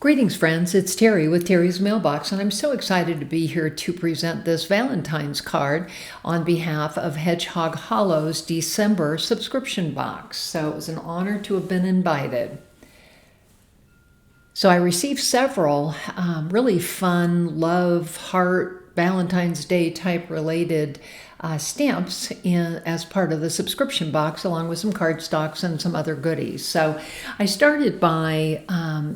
Greetings, friends. It's Terry with Terry's Mailbox, and I'm so excited to be here to present this Valentine's card on behalf of Hedge Hog Hollow's December subscription box. So it was an honor to have been invited. So I received several really fun, love, heart, Valentine's Day type related stamps as part of the subscription box, along with some cardstocks and some other goodies. So I started by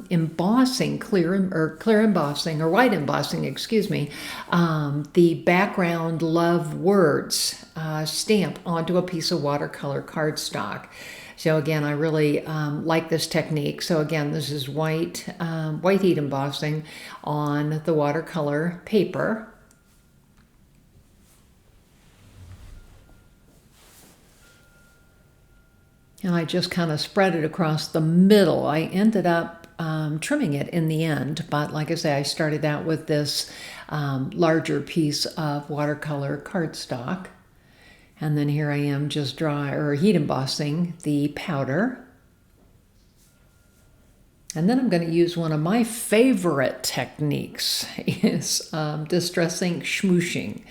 embossing, clear embossing, or white embossing, excuse me, the background love words stamp onto a piece of watercolor cardstock. So again, I really like this technique. So again, this is white heat embossing on the watercolor paper. And I just kind of spread it across the middle. I ended up trimming it in the end, but like I say, I started out with this larger piece of watercolor cardstock. And then here I am just heat embossing the powder. And then I'm going to use one of my favorite techniques is distress ink smooshing.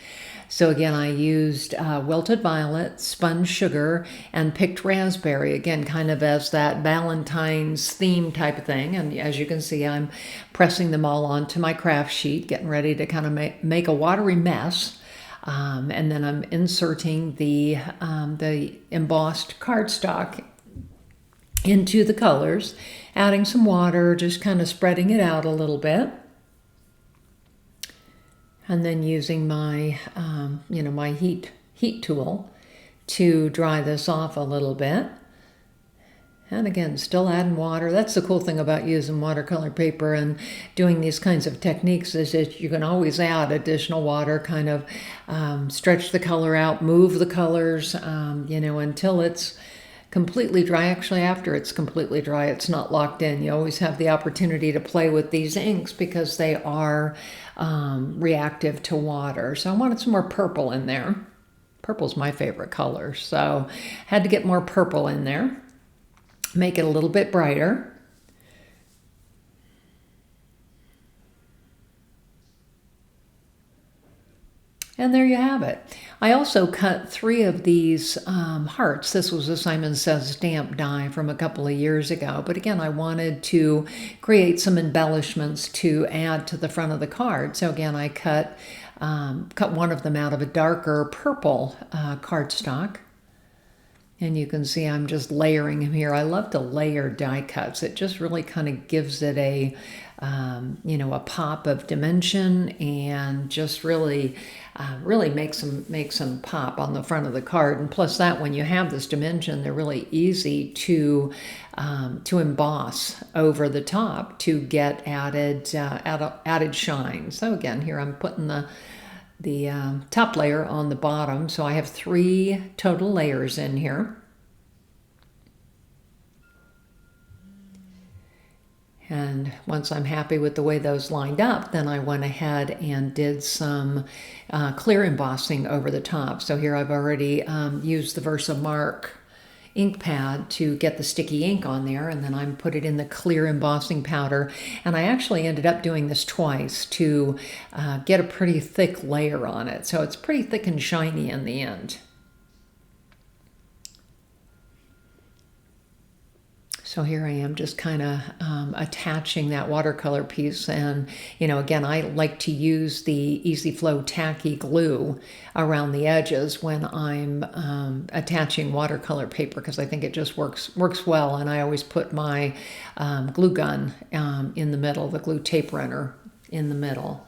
So again, I used wilted violet, spun sugar, and picked raspberry, again, kind of as that Valentine's theme type of thing. And as you can see, I'm pressing them all onto my craft sheet, getting ready to kind of make a watery mess. And then I'm inserting the embossed cardstock into the colors, adding some water, just kind of spreading it out a little bit. And then using my, my heat tool to dry this off a little bit. And again, still adding water. That's the cool thing about using watercolor paper and doing these kinds of techniques is that you can always add additional water, kind of stretch the color out, move the colors, until it's completely dry. Actually, after it's completely dry, it's not locked in. You always have the opportunity to play with these inks because they are reactive to water. So I wanted some more purple in there. Purple's my favorite color, so had to get more purple in there. Make it a little bit brighter. And there you have it. I also cut 3 of these hearts. This was a Simon Says stamp die from a couple of years ago. But again, I wanted to create some embellishments to add to the front of the card. So again, I cut one of them out of a darker purple cardstock. And you can see I'm just layering them here. I love to layer die cuts. It just really kind of gives it a pop of dimension and just really makes them pop on the front of the card. And plus that, when you have this dimension, they're really easy to emboss over the top to get added shine. So again, here I'm putting the top layer on the bottom. So I have 3 total layers in here. And once I'm happy with the way those lined up, then I went ahead and did some clear embossing over the top. So here I've already used the Versamark ink pad to get the sticky ink on there, and then I put it in the clear embossing powder. And I actually ended up doing this twice to get a pretty thick layer on it. So it's pretty thick and shiny in the end. So here I am just kind of attaching that watercolor piece. And, again, I like to use the Easy Flow tacky glue around the edges when I'm attaching watercolor paper because I think it just works well. And I always put my glue gun in the middle, the glue tape runner in the middle.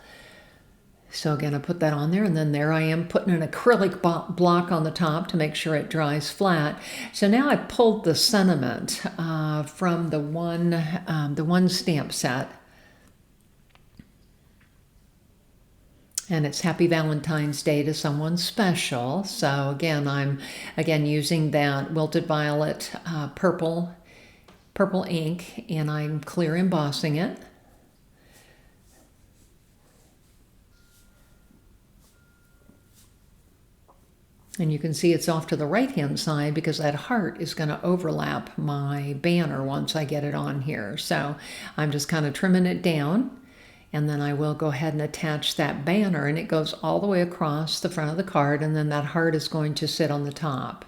So again, I put that on there, and then there I am putting an acrylic block on the top to make sure it dries flat. So now I pulled the sentiment from the one stamp set, and it's Happy Valentine's Day to someone special. So again, I'm using that wilted violet purple ink, and I'm clear embossing it. And you can see it's off to the right-hand side because that heart is going to overlap my banner once I get it on here. So I'm just kind of trimming it down, and then I will go ahead and attach that banner, and it goes all the way across the front of the card, and then that heart is going to sit on the top.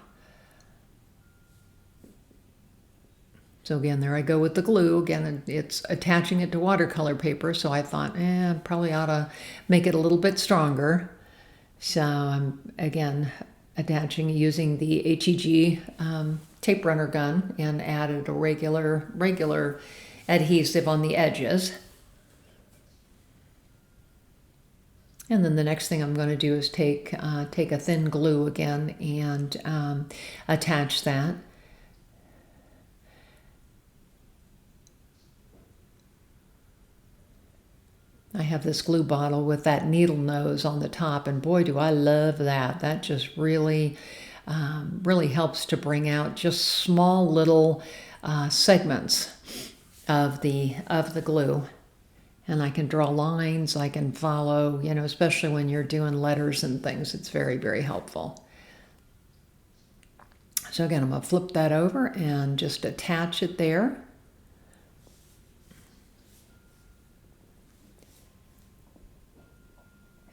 So again, there I go with the glue. Again, it's attaching it to watercolor paper, so I thought, probably ought to make it a little bit stronger. So I'm, again, attaching using the HEG tape runner gun, and added a regular adhesive on the edges. And then the next thing I'm going to do is take a thin glue again and attach that. I have this glue bottle with that needle nose on the top, and boy, do I love that. That just really helps to bring out just small little segments of the glue. And I can draw lines, I can follow, especially when you're doing letters and things, it's very, very helpful. So again, I'm going to flip that over and just attach it there.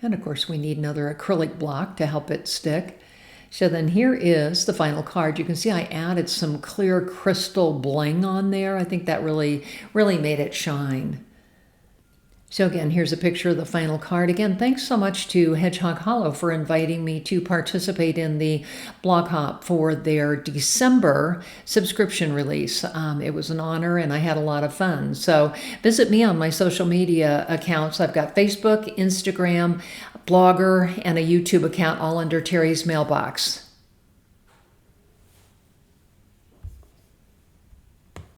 And of course, we need another acrylic block to help it stick. So then here is the final card. You can see I added some clear crystal bling on there. I think that really made it shine. So again, here's a picture of the final card. Again, thanks so much to Hedge Hog Hollow for inviting me to participate in the blog hop for their December subscription release. It was an honor, and I had a lot of fun. So visit me on my social media accounts. I've got Facebook, Instagram, Blogger, and a YouTube account, all under Terry's Mailbox.